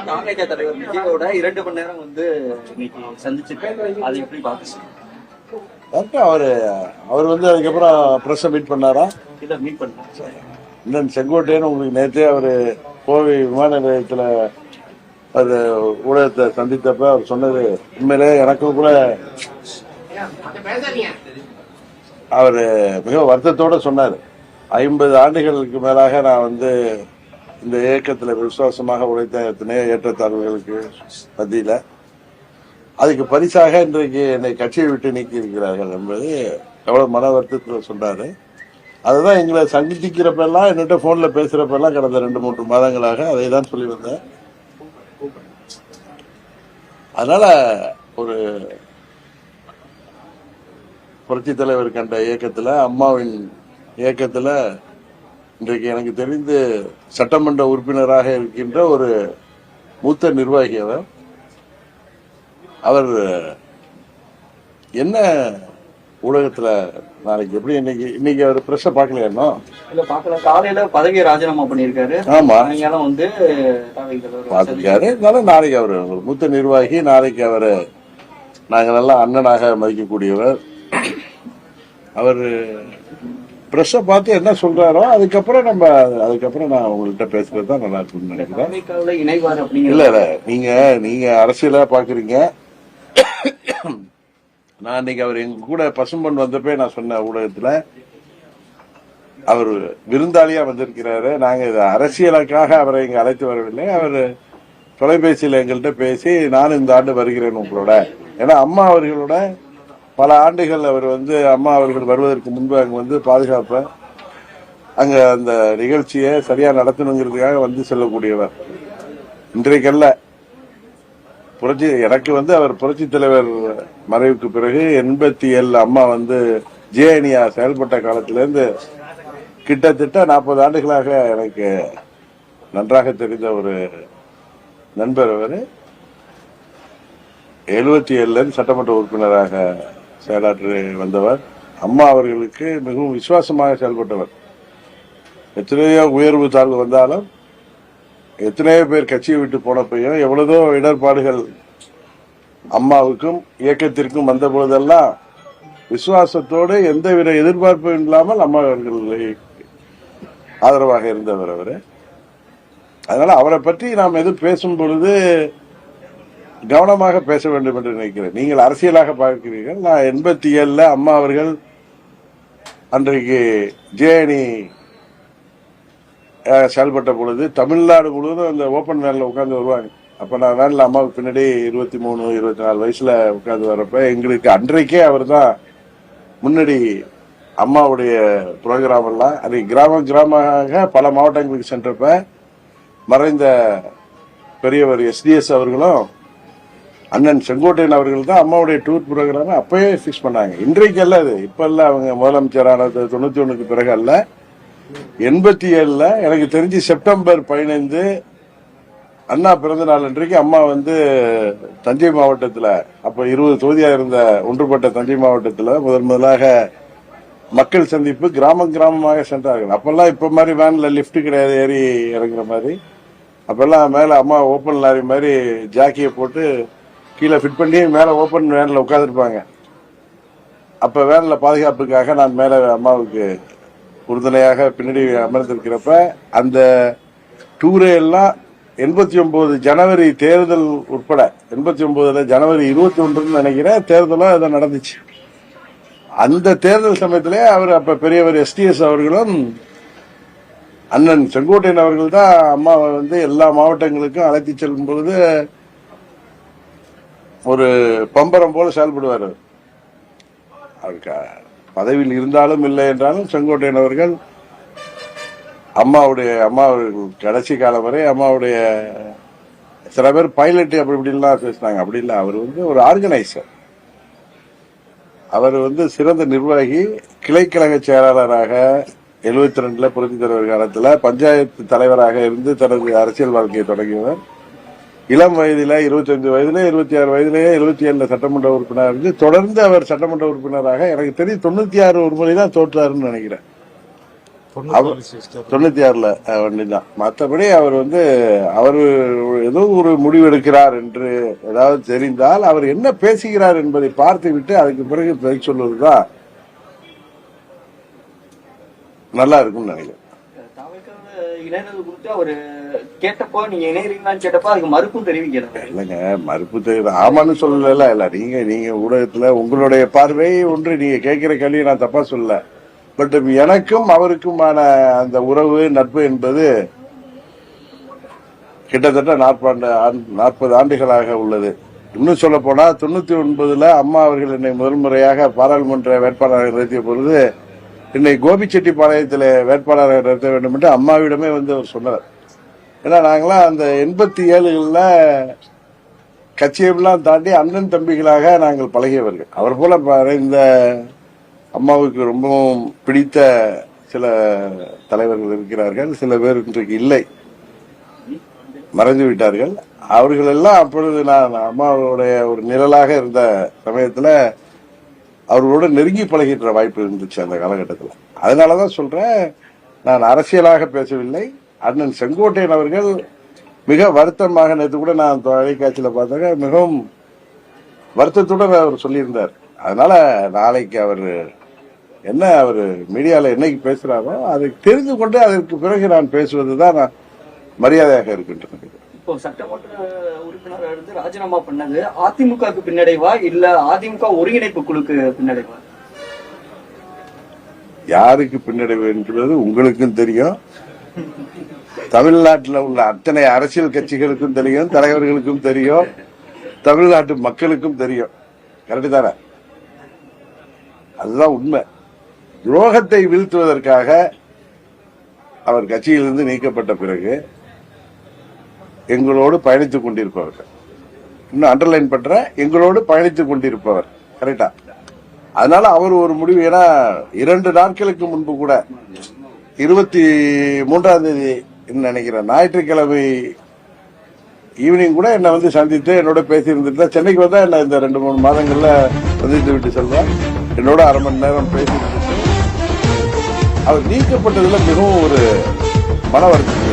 தாவேகா தலைவர் விஜயோட 2 மணி நேரம் இன்னைக்கு சந்திச்சிருக்காரு. அதை எப்படி பாக்குறீங்க? அவர் அதுக்கப்புறம் பிரஸ் மீட் பண்ணாரா? இதை மீட் பண்ணாரு. இன்னும் செங்கோட்டையன் உங்களுக்கு நேற்றே அவரு கோவை விமான நிலையத்துல அது ஊடகத்தை சந்தித்தப்ப அவர் சொன்னது உண்மையிலே எனக்கும் கூட அவரு மிக வருத்தத்தோட சொன்னாரு. 50 ஆண்டுகளுக்கு மேலாக நான் இந்த இயக்கத்துல விசுவாசமாக உழைத்த எத்தனையோ ஏற்றத்தாழ்வுகளுக்கு மத்தியில அதுக்கு பரிசாக இன்றைக்கு என்னை கட்சியை விட்டு நீக்கி இருக்கிறார்கள் என்பது எவ்வளவு மன வருத்தத்தில் சொன்னாரு. அதுதான் எங்களை சந்திக்கிறப்பெல்லாம் என்னிட்ட போன்ல பேசுறப்பெல்லாம் கடந்த 2-3 மாதங்களாக அதை தான் சொல்லி வந்தேன். அதனால ஒரு புரட்சி தலைவர் கண்ட இயக்கத்துல, அம்மாவின் இயக்கத்துல இன்றைக்கு எனக்கு தெரிந்து சட்டமன்ற உறுப்பினராக இருக்கின்ற ஒரு மூத்த நிர்வாகி அவர் என்ன ஊடகத்துல நாளைக்கு எப்படி இன்னைக்கு அவர் பிரஷ பாக்கலையா? இல்ல பாக்கல. காலையில பதவியை ராஜினாமா பண்ணிருக்காரு. ஆமா, பாத்துருக்காரு. இருந்தாலும் நாளைக்கு அவர் ஒரு மூத்த நிர்வாகி. நாளைக்கு அவரு நாங்க நல்லா அண்ணனாக மதிக்கக்கூடியவர். அவர் பிரஷ பார்த்து என்ன சொல்றாரோ அதுக்கப்புறம் நான் உங்கள்கிட்ட பேசுறது தான் நல்லா இருக்கும்னு நினைக்கிறேன். இல்ல நீங்க அரசியலா பாக்குறீங்க. நான் இன்னைக்கு அவர் எங்க கூட பசும்பொன் வந்தப்பே நான் சொன்ன ஊடகத்துல அவர் விருந்தாளியா வந்திருக்கிறாரு. நாங்க அரசியலுக்காக அவரை இங்க அழைத்து வரவில்லை. அவர் தொலைபேசியில எங்கள்கிட்ட பேசி நானும் இந்த ஆண்டு வருகிறேன் உங்களோட. ஏன்னா அம்மா அவர்களோட பல ஆண்டுகள் அவர் அம்மா அவர்கள் வருவதற்கு முன்பு அங்க பாதுகாப்ப அங்க அந்த நிகழ்ச்சியை சரியா நடத்தணுங்கிறதுக்காக செல்லக்கூடியவர். இன்றைக்கல்ல எனக்கு அவர் புரட்சி தலைவர் மறைவுக்கு பிறகு 87 அம்மா ஜேஎனியா செயல்பட்ட காலத்திலிருந்து கிட்டத்தட்ட 40 ஆண்டுகளாக எனக்கு நன்றாக தெரிந்த ஒரு நண்பர். அவர் 77 சட்டமன்ற உறுப்பினராக செயலாற்றி வந்தவர். அம்மா அவர்களுக்கு மிகவும் விசுவாசமாக செயல்பட்டவர். எத்தனையோ உயர்வு தாழ்வு வந்தாலும், எத்தனையோ பேர் கட்சியை விட்டு போனப்பையும் எவ்வளவோ இடர்பாடுகள் அம்மாவுக்கும் இயக்கத்திற்கும் வந்த பொழுதெல்லாம் விசுவாசத்தோடு எந்தவித எதிர்பார்ப்பும் இல்லாமல் அம்மா அவர்களை ஆதரவாக இருந்தவர் அவரு. அதனால அவரை பற்றி நாம் எது பேசும் பொழுது கவனமாக பேச வேண்டும் என்று நினைக்கிறேன். நீங்கள் அரசியலாக பார்க்கிறீர்கள். நான் 87 அம்மா அவர்கள் அன்றைக்கு ஜேஎனி செயல்பட்ட பொழுது தமிழ்நாடு முழுவதும் அந்த ஓபன் வேன்ல உட்கார்ந்து வருவாங்க. அப்ப நான் வேன்ல அம்மாவுக்கு பின்னாடி 23-24 வயசுல உட்கார்ந்து வரப்ப எங்களுக்கு அன்றைக்கே அவர் தான் முன்னாடி அம்மாவுடைய புரோகிராம் எல்லாம் அது கிராமமாக பல மாவட்டங்களுக்கு சென்றப்ப மறைந்த பெரியவர் SDS அவர்களும் அண்ணன் செங்கோட்டையன் அவர்கள் தான் அம்மாவுடைய டூர் புரோகிராம் அப்பவே பிக்ஸ் பண்ணாங்க. இன்றைக்கு அல்ல, அது இப்ப இல்ல. அவங்க முதலமைச்சரானது 91க்கு பிறகு அல்ல, 87 எனக்கு தெரிஞ்சு செப்டம்பர் 15 அண்ணா பிறந்த நாள் அன்றைக்கு அம்மா தஞ்சை மாவட்டத்துல, அப்ப 20 தொகுதியா இருந்த ஒன்றுபட்ட தஞ்சை மாவட்டத்துல முதலாக மக்கள் சந்திப்பு கிராமமாக சென்றார்கள். அப்பெல்லாம் இப்ப மாதிரி வேன்ல லிப்ட் கிடையாது, ஏறி இறங்குற மாதிரி. அப்பெல்லாம் மேல அம்மா ஓபன் லாரி மாதிரி ஜாக்கியை போட்டு கீழே ஃபிட் பண்ணி மேல ஓபன் வேன்ல உட்காந்துருப்பாங்க. அப்ப வேன்ல பாதுகாப்புக்காக நான் மேல அம்மாவுக்கு உறுதுணையாக பின்னாடி அமர்ந்திருக்கிறப்ப அந்த டூரே எல்லாம் 89 ஜனவரி தேர்தல் உட்பட 89 ஜனவரி 21 நினைக்கிறேன் தேர்தலும் இதை நடந்துச்சு. அந்த தேர்தல் சமயத்திலே அவர் அப்ப பெரியவர் SDS அவர்களும் அண்ணன் செங்கோட்டையன் அவர்கள் தான் அம்மா எல்லா மாவட்டங்களுக்கும் அழைத்து செல்லும் பொழுது ஒரு பம்பரம் போல செயல்படுவார். அவருக்கு பதவியில் இருந்தாலும் இல்லை என்றாலும் செங்கோட்டையன் அவர்கள் அம்மா அவர்கள் கடைசி காலம் வரை அம்மாவுடைய சில பேர் பைலட் அப்படி இப்படிலாம் பேசினாங்க. அப்படி இல்லை, அவர் ஒரு ஆர்கனைசர். அவர் சிறந்த நிர்வாகி. கிளைக்கழக செயலாளராக 72 புரட்சி தலைவர் காலத்தில் பஞ்சாயத்து தலைவராக இருந்து தனது அரசியல் வாழ்க்கையை தொடங்கியவர். இளம் வயதில 25 வயதுல 26 வயதிலேயே 77 சட்டமன்ற உறுப்பினர் இருந்து தொடர்ந்து அவர் சட்டமன்ற உறுப்பினராக எனக்கு தெரியும் 96 ஒரு முறை தான் தோற்றாருன்னு நினைக்கிறேன். 96ல வண்டிதான். மற்றபடி அவர் அவர் ஏதோ ஒரு முடிவு எடுக்கிறார் என்று ஏதாவது தெரிந்தால் அவர் என்ன பேசுகிறார் என்பதை பார்த்து விட்டு அதுக்கு பிறகு பதில் சொல்வதுதான் நல்லா இருக்கும்னு நினைக்கிறேன். இணையது குறித்து அவரு கேட்டப்போ நீங்க இணையறீங்களான்னு கேட்டப்போ அதுக்கு மறுப்பும் தெரிவிக்கிறாங்க. இல்லைங்க, மறுப்பு தெரியுது, ஆமான்னு சொல்லல. இல்ல நீங்க ஊடகத்துல உங்களுடைய பார்வை ஒன்று, நீங்க கேட்கிற கேள்வி நான் தப்பா சொல்லல. பட் எனக்கும் அவருக்குமான அந்த உறவு நட்பு என்பது கிட்டத்தட்ட 40 ஆண்டுகளாக உள்ளது. இன்னும் சொல்ல போனா 99ல அம்மா அவர்கள் என்னை முதல் முறையாக பாராளுமன்ற வேட்பாளராக நிறுத்திய பொழுது என்னை கோபிச்செட்டிப்பாளையத்தில் வேட்பாளராக நிறுத்த வேண்டும் என்று அம்மாவிடமே அவர் சொன்னார். ஏன்னா நாங்களாம் அந்த 87களில் கட்சியெல்லாம் தாண்டி அண்ணன் தம்பிகளாக நாங்கள் பழகியவர்கள். அவர் போல இந்த அம்மாவுக்கு ரொம்பவும் பிடித்த சில தலைவர்கள் இருக்கிறார்கள். சில பேர் இன்றைக்கு இல்லை, மறைந்து விட்டார்கள். அவர்கள் எல்லாம் அப்பொழுது நான் அம்மாவுடைய ஒரு நிழலாக இருந்த சமயத்தில் அவர்களோட நெருங்கி பழகின்ற வாய்ப்பு இருந்துச்சு அந்த காலகட்டத்தில். அதனாலதான் சொல்றேன், நான் அரசியலாக பேசவில்லை. அண்ணன் செங்கோட்டையன் அவர்கள் மிக வருத்தமாக, நேற்று கூட நான் தொலைக்காட்சியில பார்த்தாங்க, மிகவும் வருத்தத்துடன் அவர் சொல்லியிருந்தார். அதனால நாளைக்கு அவர் மீடியால என்னைக்கு பேசுறாரோ அதை தெரிந்து கொண்டு அதற்கு பிறகு நான் பேசுவதுதான் நான் மரியாதையாக இருக்கின்றன. இப்போ சட்டமன்ற உறுப்பினர் இருந்து ராஜினாமா பண்ணது அதிமுகவுக்கு பின்னடைவா இல்ல அதிமுக ஒருங்கிணைப்பு குழுக்கு பின்னடைவா? யாருக்கு பின்னடைவு என்பது உங்களுக்கும் தெரியும், தமிழ்நாட்டில் உள்ள அத்தனை அரசியல் கட்சிகளுக்கும் தெரியும், தலைவர்களுக்கும் தெரியும், தமிழ்நாட்டு மக்களுக்கும் தெரியும். கரெக்டு தானே? அதுதான் உண்மை. துரோகத்தை வீழ்த்துவதற்காக அவர் கட்சியிலிருந்து நீக்கப்பட்ட பிறகு எங்களோடு பயணித்துக் கொண்டிருப்பவர்கள், இன்னும் அண்டர்லைன் பண்ற, எங்களோடு பயணித்துக் கொண்டிருப்பவர். கரெக்டா? அதனால அவர் ஒரு முடிவு, ஏன்னா 2 நாட்களுக்கு முன்பு கூட 23ஆம் தேதி நினைக்கிறேன் ஞாயிற்றுக்கிழமை ஈவினிங் கூட என்னை சந்தித்து என்னோட பேசி இருந்துட்டு சென்னைக்கு வந்தா என்ன இந்த 2-3 மாதங்கள்ல சந்தித்து விட்டு செல்வார். என்னோட அரை மணி நேரம் பேசி அவர் நீக்கப்பட்டதுல மிகவும் ஒரு மன வருத்தம்.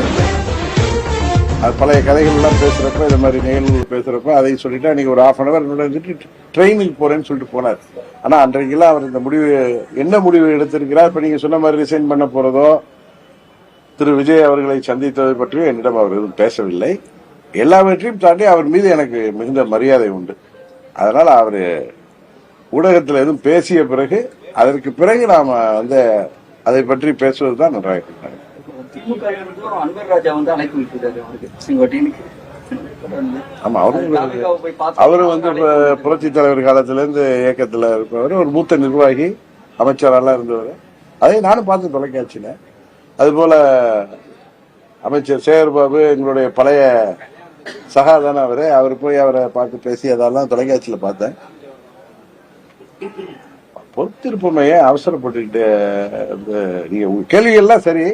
பழைய கதைகள் எல்லாம் பேசுறப்ப, இந்த மாதிரி நிகழ்வுகள் பேசுறப்ப அதை சொல்லிட்டு அன்னைக்கு ஒரு 1/2 hour இருந்துட்டு ட்ரெயினுக்கு போறேன்னு சொல்லிட்டு போனார். ஆனா அன்றைக்கெல்லாம் அவர் இந்த முடிவு, என்ன முடிவு எடுத்திருக்கிறார், இப்ப நீங்க சொன்ன மாதிரி ரிசைன் பண்ண போறதோ திரு விஜய் அவர்களை சந்தித்ததை பற்றியும் என்னிடம் அவர் எதுவும் பேசவில்லை. எல்லாவற்றையும் தாண்டி அவர் மீது எனக்கு மிகுந்த மரியாதை உண்டு. அதனால அவரு ஊடகத்தில் எதுவும் பேசிய பிறகு அதற்கு பிறகு நாம அதை பற்றி பேசுவதுதான் நன்றாக இருக்கிறாங்க. திமுக அன்வர் ராஜா அழைப்பு விட்டுருக்காரு அவருக்கு செங்கோட்டையனுக்கு. ஆமா, அவரு புரட்சி தலைவர் காலத்திலிருந்து இயக்கத்துல இருப்பவர், ஒரு மூத்த நிர்வாகி, அமைச்சரெல்லாம் இருந்தவர். அதை நானும் பார்த்து தொலைக்காட்சியில. அதுபோல அமைச்சர் சேகர்பாபு எங்களுடைய பழைய சகாதான அவர் போய் அவரை பார்த்து பேசி அதெல்லாம் தொலைக்காட்சியில பார்த்தேன். பொறுத்திருப்பமையே அவசரப்பட்டுக்கிட்டு நீங்க கேள்விகள்லாம் சரி.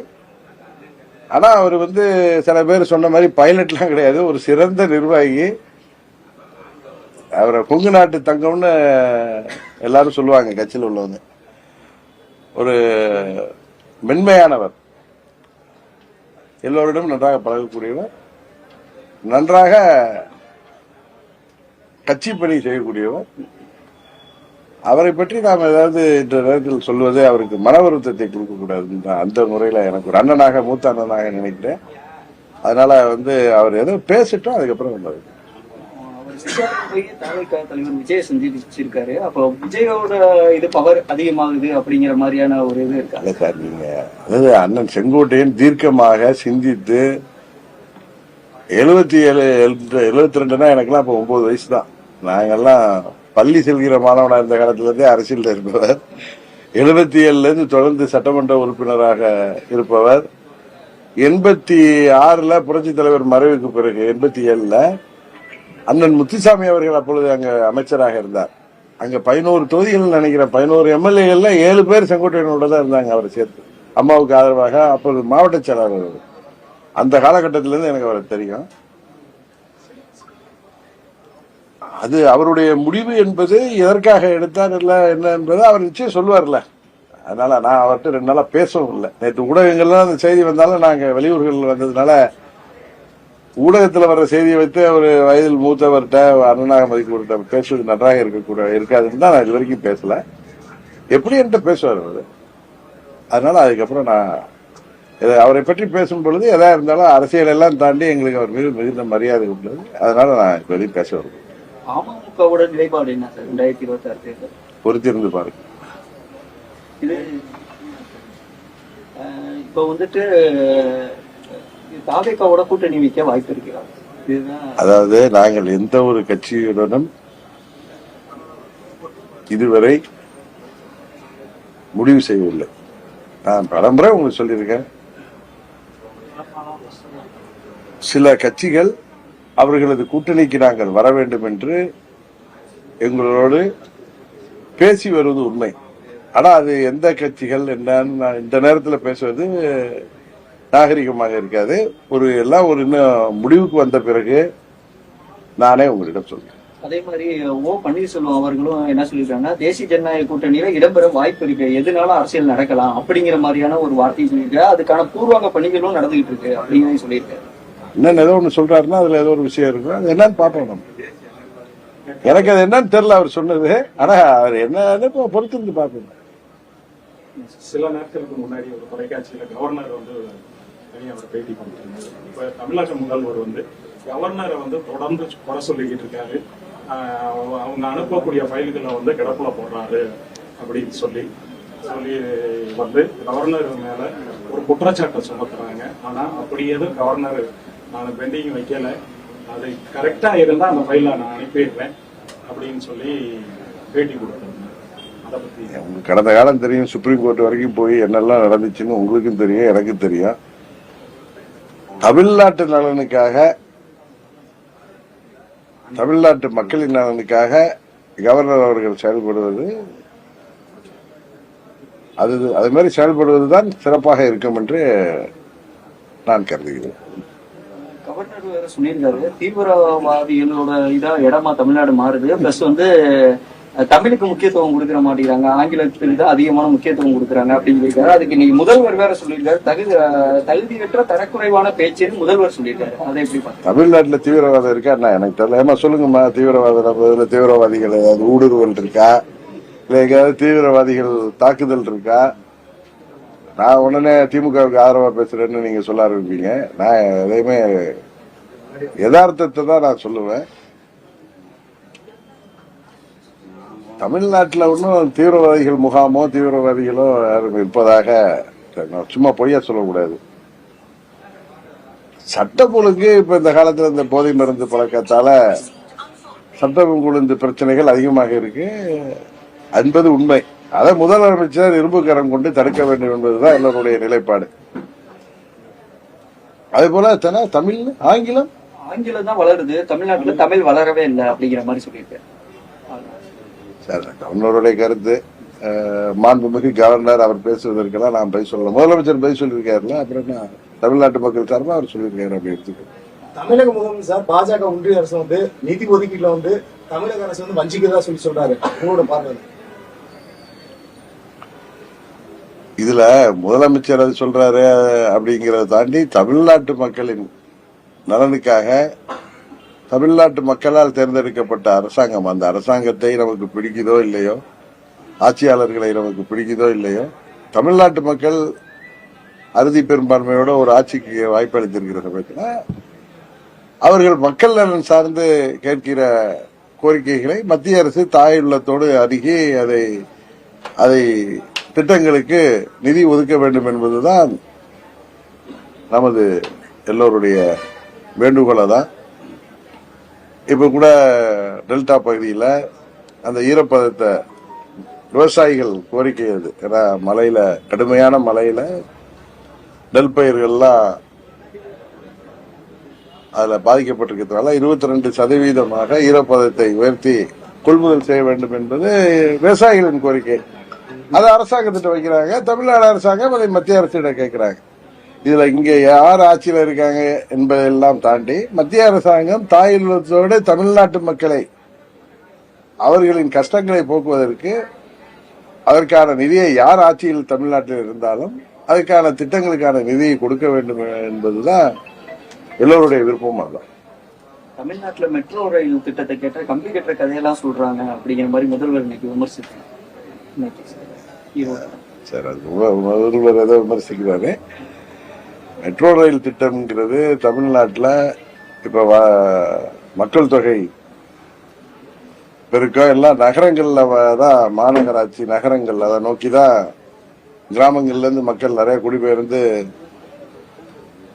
ஆனா அவர் சில பேர் சொன்ன மாதிரி பைலட்லாம் கிடையாது, ஒரு சிறந்த நிர்வாகி. அவரை கொங்கு நாட்டு தங்கம்னு எல்லாரும் சொல்லுவாங்க கட்சியில் உள்ளவங்க. ஒரு மென்மையானவர், எல்லோரிடம் நன்றாக பழகக்கூடியவர், நன்றாக கட்சி பணி செய்யக்கூடியவர். அவரை பற்றி நாம் ஏதாவது இந்த நேரத்தில் சொல்வது அவருக்கு மன வருத்தத்தை கொடுக்க கூடாது. அந்த முறையில எனக்கு ஒரு அண்ணனாக, மூத்த அண்ணனாக நினைக்கிறேன். அதனால அவர் ஏதோ பேசிட்டோம், அதுக்கப்புறம் வந்தாரு. தலைவர் விஜய் சந்திச்சிருக்காரு. அப்போ விஜயோட இது பவர் அதிகமாகுது அப்படிங்கிற மாதிரியான ஒரு இது இருக்கு சார். நீங்க அண்ணன் செங்கோட்டையன் தீர்க்கமாக சிந்தித்து 77 72 எனக்குலாம் இப்ப 9 வயசு தான். நாங்கெல்லாம் பள்ளி செல்கிற மாணவனா இருந்த காலத்துல இருந்தே அரசியல் இருப்பவர். 77ல இருந்து தொடர்ந்து சட்டமன்ற உறுப்பினராக இருப்பவர். 86ல புரட்சி தலைவர் மறைவுக்கு பிறகு 87ல அண்ணன் முத்துசாமி அவர்கள் அப்பொழுது அங்க அமைச்சராக இருந்தார். அங்க 11 தொகுதிகள் நினைக்கிறேன், 11 எம்எல்ஏகள்ல 7 பேர் செங்கோட்டையனோட தான் இருந்தாங்க அவரை சேர்த்து, அம்மாவுக்கு ஆதரவாக. அப்பொழுது மாவட்ட செயலாளர். அந்த காலகட்டத்திலிருந்து எனக்கு அவரை தெரியும். அது அவருடைய முடிவு என்பது எதற்காக எடுத்தார் இல்ல என்ன என்பது அவர் நிச்சயம் சொல்லுவார்ல. அதனால நான் அவர்கிட்ட 2 நாளா பேசவும் இல்லை. நேற்று ஊடகங்கள்லாம் அந்த செய்தி வந்தாலும் நாங்க வெளியூர்கள் வந்ததுனால ஊடகத்துல வர்ற செய்தியை வைத்து ஒரு வயதில் மூத்தவர்கிட்ட அண்ணனாக மதிக்க பேசுவது நன்றாக இருக்காதுன்னு தான் நான் இது வரைக்கும் பேசல. எப்படி என்கிட்ட பேசுவார் அவரு. அதனால அதுக்கப்புறம் நான் அவரை பற்றி பேசும் பொழுது எதா இருந்தாலும் அரசியல் எல்லாம் தாண்டி எங்களுக்கு அவர் மீது மிகுந்த மரியாதை உள்ளது. அதனால நான் இப்ப வெளியே பேச வருவேன். அமமுகவோட நிலைப்பாடு என்ன சார் 2026 தேர்தல் பொறுத்திருந்து பாருங்க. இது இப்ப வந்துட்டு தாவேகாவோட கூட்டணி வைக்க வாய்ப்பு இருக்கிறார். அதாவது நாங்கள் எந்த ஒரு கட்சியுடனும் இதுவரை முடிவு செய்யவில்லை. நான் பலமுறை உங்களுக்கு சொல்லியிருக்கேன். சில கட்சிகள் அவர்களது கூட்டணிக்கு நாங்கள் வர வேண்டும் என்று எங்களோடு பேசி வருவது உண்மை. ஆனா அது எந்த கட்சிகள் என்னன்னு இந்த நேரத்தில் பேசுவது நாகரிகமாக இருக்காது. எல்லாம் ஒரு இன்னும் முடிவுக்கு வந்த பிறகு நானே உங்களிடம் சொல்றேன். அதே மாதிரி பன்னீர்செல்வம் அவர்களும் என்ன சொல்லிருக்காங்க, தேசிய ஜனநாயக கூட்டணியில இடம்பெற வாய்ப்பு இருக்கு, எதுனாலும் அரசியல் நடக்கலாம் அப்படிங்கிற மாதிரியான ஒரு வார்த்தையை சொல்லியிருக்காரு. அதுக்கான பூர்வாங்க பணிகளும் நடந்துகிட்டு இருக்கு அப்படின்னு சொல்லியிருக்காரு. என்னன்னு ஏதோ ஒண்ணு சொல்றாருன்னா அதுல ஏதோ ஒரு விஷயம் இருக்கு. அது என்னன்னு பாப்போம். நம்ம எனக்கு அது என்னன்னு தெரியல அவர் சொன்னது. ஆனா அவர் என்ன பொறுத்திருந்து பாப்போம். சில நேரத்திற்கு முன்னாடி ஒரு தொலைக்காட்சியில கவர்னர் அவர் பேட்டி கொடுத்திருந்தாரு. இப்ப தமிழக முதல்வர் கவர்னரை தொடர்ந்து குறை சொல்லிக்கிட்டு இருக்காரு. அவங்க அனுப்பக்கூடிய ஃபைல்களை கிடப்புல போடுறாரு அப்படின்னு சொல்லி கவர்னர் மேல ஒரு குற்றச்சாட்டை சுமத்துறாங்க. ஆனா அப்படி எதுவும் கவர்னர் நான் பெண்டிங் வைக்கல, அது கரெக்டா இருந்தா அந்த ஃபைல நான் அனுப்பிடுறேன் அப்படின்னு சொல்லி பேட்டி கொடுத்திருந்தேன். அதை பத்தி உங்களுக்கு கடந்த காலம் தெரியும். சுப்ரீம் கோர்ட் வரைக்கும் போய் என்னெல்லாம் நடந்துச்சுன்னு உங்களுக்கும் தெரியும், எனக்கும் தெரியும். தமிழ்நாட்டு நலனுக்காக, தமிழ்நாட்டு மக்களின் நலனுக்காக கவர்னர் அவர்கள் செயல்படுவது அது மாதிரி செயல்படுவதுதான் சிறப்பாக இருக்கும் என்று நான் கருதுகிறேன். கவர்னர் வேற சொல்லியிருக்காரு, தீவிரவாதிகளோட இடமா தமிழ்நாடு மாறுது. பிளஸ் தமிழுக்கு முக்கியத்துவம் கொடுக்கற மாட்டேங்கிறாங்க, ஆங்கிலத்துக்கு தான் அதிகமான முக்கியத்துவம் கொடுக்குறாங்க அப்படின்னு சொல்லியிருக்காரு. அதுக்கு இன்னைக்கு முதல்வர் வேற சொல்லியிருக்காரு, தகுதியற்ற தரக்குறைவான பேச்சுன்னு முதல்வர் சொல்லியிருக்காரு. அதை எப்படி பார்த்து தமிழ்நாட்டுல தீவிரவாதம் இருக்கா எனக்கு தெரியல. ஏமா சொல்லுங்கம்மா, தீவிரவாதிகள் ஏதாவது ஊடுருவல் இருக்கா, இல்ல எங்கேயாவது தீவிரவாதிகள் தாக்குதல் இருக்கா? நான் உடனே திமுகவுக்கு ஆதரவா பேசுறேன்னு நீங்க சொல்ல ஆரம்பிப்பீங்க. நான் எதையுமே யதார்த்தத்தை தான் நான் சொல்லுவேன். தமிழ்நாட்டில் ஒன்றும் தீவிரவாதிகள் முகாமோ தீவிரவாதிகளோ யாரும் இருப்பதாக சும்மா பொய்யா சொல்லக்கூடாது. சட்டம் ஒழுங்கு இப்ப இந்த காலத்துல இந்த போதை மருந்து பழக்கத்தால சட்டம் ஒழுங்கு பிரச்சனைகள் அதிகமாக இருக்கு என்பது உண்மை. அதை முதலமைச்சர் இரும்பு கரம் கொண்டு தடுக்க வேண்டும் என்பதுதான் எல்லோருடைய நிலைப்பாடு. அதே போல தமிழ் ஆங்கிலம் தான் வளருது, தமிழ்நாட்டுல தமிழ் வளரவே இல்லை அப்படிங்கிற மாதிரி சொல்லியிருக்கேன். கவர்னருடைய கருத்து. மாண்புமிகு கவர்னர் அவர் பேசுவதற்கெல்லாம் நான் பதில் சொல்லலாம். முதலமைச்சர் பதில் சொல்லியிருக்காருல்ல, அப்புறம் என்ன தமிழ்நாட்டு மக்கள் சார்பா அவர் சொல்லியிருக்காரு அப்படி எடுத்துக்கோ. தமிழக முதலமைச்சர் பாஜக ஒன்றிய அரசு நிதி ஒதுக்கீட்டுல தமிழக அரசு வஞ்சிக்கிறதா சொல்றாரு. உங்களோட பார்வை இதுல முதலமைச்சர் அது சொல்றாரு அப்படிங்கறத தாண்டி தமிழ்நாட்டு மக்களின் நலனுக்காக தமிழ்நாட்டு மக்களால் தேர்ந்தெடுக்கப்பட்ட அரசாங்கம், அந்த அரசாங்கத்தை நமக்கு பிடிக்குதோ இல்லையோ, ஆட்சியாளர்களை நமக்கு பிடிக்குதோ இல்லையோ, தமிழ்நாட்டு மக்கள் அறுதி பெரும்பான்மையோட ஒரு ஆட்சிக்கு வாய்ப்பளித்திருக்கிற சமயத்தில் அவர்கள் மக்கள் நலன் சார்ந்து கேட்கிற கோரிக்கைகளை மத்திய அரசு தாயுள்ளத்தோடு அணுகி அதை திட்டங்களுக்கு நிதி ஒதுக்க வேண்டும் என்பதுதான் நமது எல்லோருடைய வேண்டுகோளை தான். இப்ப கூட டெல்டா பகுதியில் அந்த ஈரப்பதத்தை விவசாயிகள் கோரிக்கை அது. ஏன்னா மழையில, கடுமையான மழையில நெல் பயிர்கள்லாம் அதுல பாதிக்கப்பட்டிருக்கிறதுனால 22% ஈரப்பதத்தை உயர்த்தி கொள்முதல் செய்ய வேண்டும் என்பது விவசாயிகளின் கோரிக்கை. அதை அரசாங்கத்திட்ட வைக்கிறாங்க. தமிழ்நாடு அரசாங்கம் அதை மத்திய அரசிடம் கேட்கிறாங்க. இதுல இங்க யார் ஆட்சியில் இருக்காங்க என்பதெல்லாம் தாண்டி மத்திய அரசாங்கம் தாயுள்ளத்தோடு தமிழ்நாட்டு மக்களை அவர்களின் கஷ்டங்களை போக்குவதற்கு அதற்கான நிதியை யார் ஆட்சியில் தமிழ்நாட்டில் இருந்தாலும் அதுக்கான திட்டங்களுக்கான நிதியை கொடுக்க வேண்டும் என்பதுதான் எல்லோருடைய விருப்பமும். அதுதான். தமிழ்நாட்டுல மெட்ரோ ரயில் திட்டத்தை கேட்ட கம்பி கட்டுற கதையெல்லாம் சொல்றாங்க அப்படிங்கிற மாதிரி முதல்வர் இன்னைக்கு விமர்சித்தாங்க. சரி, அது முதல்வர் ஏதோ விமர்சிக்கிறாரு. மெட்ரோ ரயில் திட்டம்ங்கிறது தமிழ்நாட்டில் இப்ப மக்கள் தொகை பெருக்கம் எல்லாம் நகரங்கள்ல தான், மாநகராட்சி நகரங்கள் அதை நோக்கிதான் கிராமங்கள்ல இருந்து மக்கள் நிறைய குடிபெயர்ந்து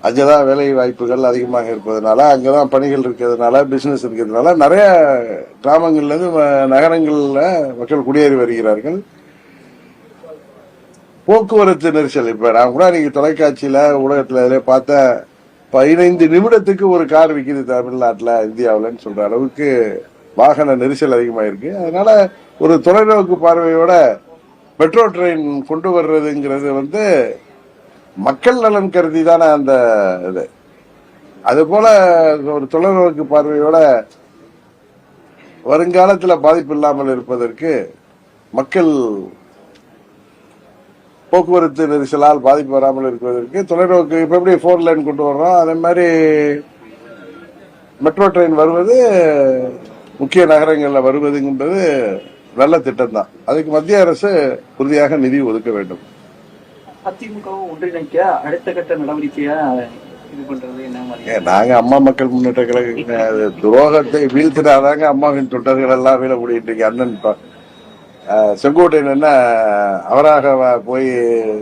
அங்கதான் வேலை வாய்ப்புகள் அதிகமாக இருப்பதனால, அங்கதான் பணிகள் இருக்கிறதுனால, பிசினஸ் இருக்கிறதுனால நிறைய கிராமங்கள்ல இருந்து நகரங்கள்ல மக்கள் குடியேறி வருகிறார்கள். போக்குவரத்து நெரிசல் இப்ப நான் கூட நீங்க தொலைக்காட்சியில ஊடகத்துல பார்த்த 15 நிமிடத்துக்கு ஒரு கார் விற்கிது தமிழ்நாட்டுல, இந்தியாவிலன்னு சொல்ற அளவுக்கு வாகன நெரிசல் அதிகமாயிருக்கு. அதனால ஒரு தொலைநோக்கு பார்வையோட மெட்ரோ ட்ரெயின் கொண்டு வர்றதுங்கிறது மக்கள் நலன் கருதி தானே அந்த இது. அது போல ஒரு தொலைநோக்கு பார்வையோட வருங்காலத்துல பாதிப்பு இல்லாமல் இருப்பதற்கு, மக்கள் போக்குவரத்து நெரிசலால் பாதிப்பு வராமல் இருப்பதற்கு தொலைநோக்கு இப்ப எப்படி 4 லைன் கொண்டு வர்றோம், அதே மாதிரி மெட்ரோ ட்ரெயின் வருவது முக்கிய நகரங்கள்ல வருவதுங்கிறது நல்ல திட்டம் தான். அதுக்கு மத்திய அரசு உறுதியாக நிதி ஒதுக்க வேண்டும். அதிமுகவும் ஒன்றிணைக்க அடுத்த கட்ட நடவடிக்கையா இது பண்றது என்ன மாதிரி? நாங்க அம்மா மக்கள் முன்னேற்ற கழக துரோகத்தை வீழ்த்தினாதாங்க அம்மாவின் தொண்டர்கள் எல்லாம் வீழ முடியிட்டு இருக்கு. அண்ணன் செங்கோட்டையன் என்ன அவராக போய்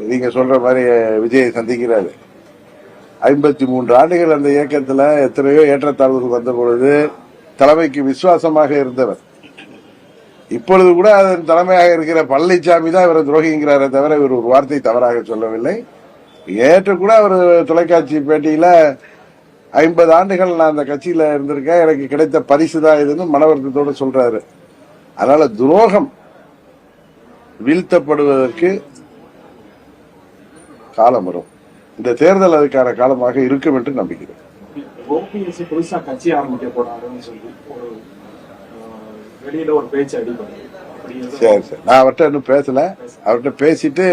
நீங்க சொல்ற மாதிரி விஜயை சந்திக்கிறாரு. 53 ஆண்டுகள் அந்த இயக்கத்துல எத்தனையோ ஏற்றத்தாழ்வுகள் வந்த பொழுது தலைமைக்கு விசுவாசமாக இருந்தவர். இப்பொழுது கூட அதன் தலைமையாக இருக்கிற பழனிசாமி தான் இவரை துரோகிங்கிறாரே தவிர இவர் ஒரு வார்த்தை தவறாக சொல்லவில்லை. ஏற்று கூட அவர் தொலைக்காட்சி பேட்டியில 50 ஆண்டுகள் நான் அந்த கட்சியில இருந்திருக்கேன், எனக்கு கிடைத்த பரிசு தான் இதுன்னு மனவருத்தத்தோடு சொல்றாரு. அதனால துரோகம் வீழ்த்தப்படுவதற்கு காலம் வரும். இந்த தேர்தல் அதுக்கான காலமாக இருக்கும் என்று நம்புகிறேன். ஓபிஎஸ் புதுசா கட்சி ஆரம்பிக்க போறாருன்னு சொல்லி ஒரு வெளியில ஒரு பேச்சு அடிப்படை. சரி சரி, நான் அவர்கிட்ட இன்னும் பேசல. அவர்கிட்ட பேசிட்டு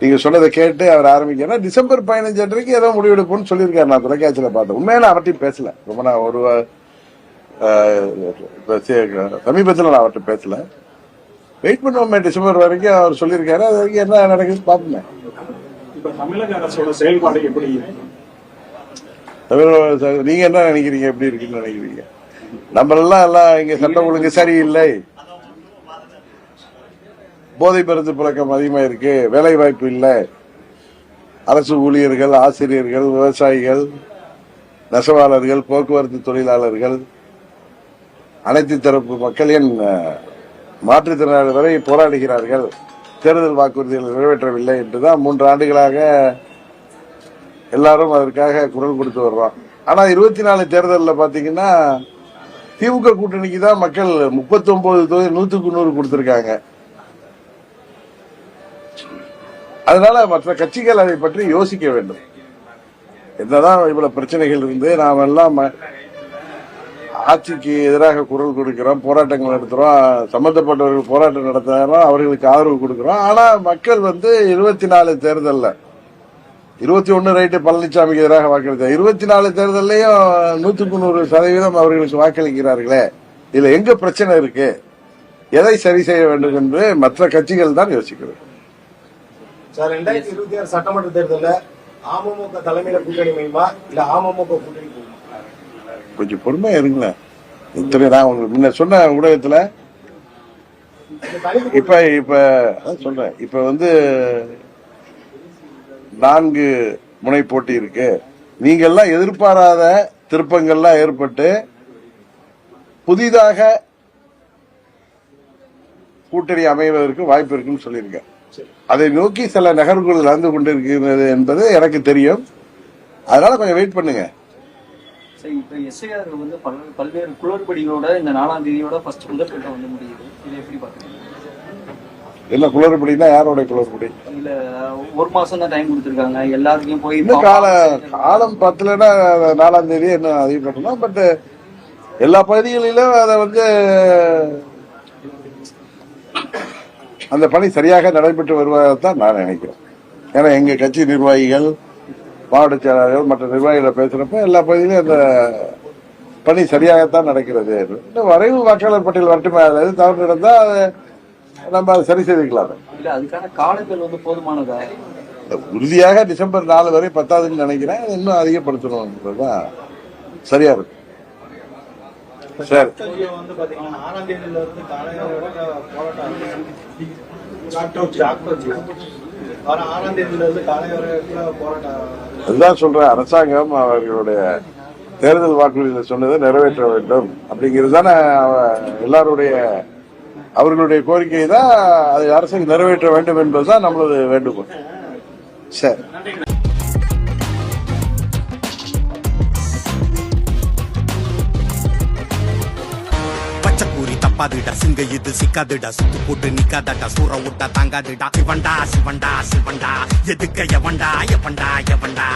நீங்க சொன்னதை கேட்டு அவர் ஆரம்பிக்கிறேன். டிசம்பர் 15 அன்றைக்கு ஏதோ முடிவெடுப்போம்னு சொல்லியிருக்காரு. நான் தொலைக்காட்சியில பார்த்தேன். உண்மையான அவர்கிட்டையும் பேசல. ரொம்ப நான் ஒரு சமீபத்தில் நான் அவர்கிட்ட பேசல. வெயிட் பண்ணுவோமே டிசம்பர் வரைக்கும் அவர் சொல்லியிருக்காரு. அது வரைக்கும் என்ன நடக்குதுன்னு பார்ப்போமே. இப்ப தமிழக அரசோட செயல்பாடு எப்படி நீங்க என்ன நினைக்கிறீங்க? எப்படி இருக்குன்னு நினைக்கிறீங்க? நம்ம எல்லாம் இங்க சட்டம் ஒழுங்கு சரியில்லை, போதை மருந்து புழக்கம் அதிகமா இருக்கு, வேலை வாய்ப்பு இல்லை, அரசு ஊழியர்கள், ஆசிரியர்கள், விவசாயிகள், நெசவாளர்கள், போக்குவரத்து தொழிலாளர்கள், அனைத்து தரப்பு மக்களின் மாற்றுத்திறனாளி வரை போராடுகிறார்கள். தேர்தல் வாக்குறுதிகள் நிறைவேற்றவில்லை என்றுதான் 3 ஆண்டுகளாக எல்லாரும் அதற்காக குரல் கொடுத்து வர்றோம். ஆனா 24 தேர்தலில் பாத்தீங்கன்னா திமுக கூட்டணிக்கு தான் மக்கள் 39 தொகுதி 100க்கு 100 கொடுத்திருக்காங்க. அதனால மற்ற கட்சிகள் அதை பற்றி யோசிக்க வேண்டும். என்னதான் இவ்வளவு பிரச்சனைகள் இருந்து நாம் எல்லாம் ஆட்சிக்கு எதிராக குரல் கொடுக்கிறோம், போராட்டங்கள் நடத்துறோம், சம்பந்தப்பட்டவர்கள் போராட்டம் நடத்துறோம், அவர்களுக்கு ஆதரவு கொடுக்கிறோம். ஆனா மக்கள் 24 தேர்தல்ல 21 ரைட்டு பழனிசாமிக்கு எதிராக வாக்களித்தார். 24 தேர்தலையும் 100க்கு 100% அவர்களுக்கு வாக்களிக்கிறார்களே, இதுல எங்க பிரச்சனை இருக்கு, எதை சரி செய்ய வேண்டும் என்று மற்ற கட்சிகள் தான் யோசிக்கிறது. சார், 2026 சட்டமன்ற தேர்தலில் அமமுக தலைமையில கூட்டணி அமையுமா இல்ல அமமுக கூட்டணி? கொஞ்சம் பொறுமையா இருங்களேன். இத்தனை நான் உங்களுக்கு முன்ன சொன்ன ஊடகத்துல இப்ப சொல்றேன். இப்ப 4 முனை போட்டி இருக்கு. நீங்க எல்லாம் எதிர்பாராத திருப்பங்கள்லாம் ஏற்பட்டு புதிதாக கூட்டணி அமைவதற்கு வாய்ப்பு இருக்குன்னு சொல்லியிருக்கேன். அதை நோக்கி சில நகர்வுகள் நடந்து கொண்டிருக்கிறது என்பது எனக்கு தெரியும். அதனால கொஞ்சம் வெயிட் பண்ணுங்க. இப்ப எஸ்ஐஆர் பல்வேறு குளறுபடிகளோட இந்த 4ஆம் தேதியோட ஃபர்ஸ்ட் முதற்கட்டம் முடியுது. இதை எப்படி பாக்குறீங்க? என்ன குளறுபடினா யாரோட குளறுபடி? இல்ல 1 மாசம் தான் டைம் கொடுத்திருக்காங்க எல்லாருக்கும். போய் இன்னும் காலம் பத்தலன்னா 4ஆம் தேதி என்ன அதிகம் பண்ணலாம். பட் எல்லா பகுதிகளிலும் அதை அந்த பணி சரியாக நடைபெற்று வருவதைத்தான் நான் நினைக்கிறேன். ஏன்னா எங்க கட்சி நிர்வாகிகள், மாவட்ட செயலாளர்கள், மற்ற நிர்வாகிகளை பேசுறப்ப எல்லா பகுதியிலும் அந்த பணி சரியாகத்தான் நடக்கிறது. இந்த வரைவு வாக்காளர் பட்டியல் வரட்டுமே, அதாவது தவறு நடந்தா நம்ம அதை சரி செய்துக்கலாம். இல்ல அதுக்கான காலங்கள் வந்து போதுமானதா? உறுதியாக டிசம்பர் 4 வரை 10ன்னு நினைக்கிறேன். அது இன்னும் அதிகப்படுத்தணும்ன்றதுதான் சரியா இருக்கு. சரி, வந்து பாத்தீங்கன்னா 6ஆம் தேதியில இருந்து போராட்டம் வர 6ஆம் தேதியில இருந்து காலை வரைக்கும் போராட்டம். அதுதான் சொல்றேன், அரசாங்கம் அவர்களுடைய தேர்தல் வாக்குறுதியில் சொன்னதை நிறைவேற்ற வேண்டும் அப்படிங்கிறது தானே அவர்களுடைய கோரிக்கை தான். அதை அரசு நிறைவேற்ற வேண்டும் என்பதுதான் நம்மளது வேண்டுகோள். சரி, பச்சைக்கூறி தப்பாதுடா, சிங்க இது சிக்காதுடா, சுத்து போட்டு நிக்காதடா, சூற விட்டா தாங்காதுடா, சிவண்டா சிவண்டா சிவண்டா, எதுக்க எவண்டா எவண்டா எவண்டா.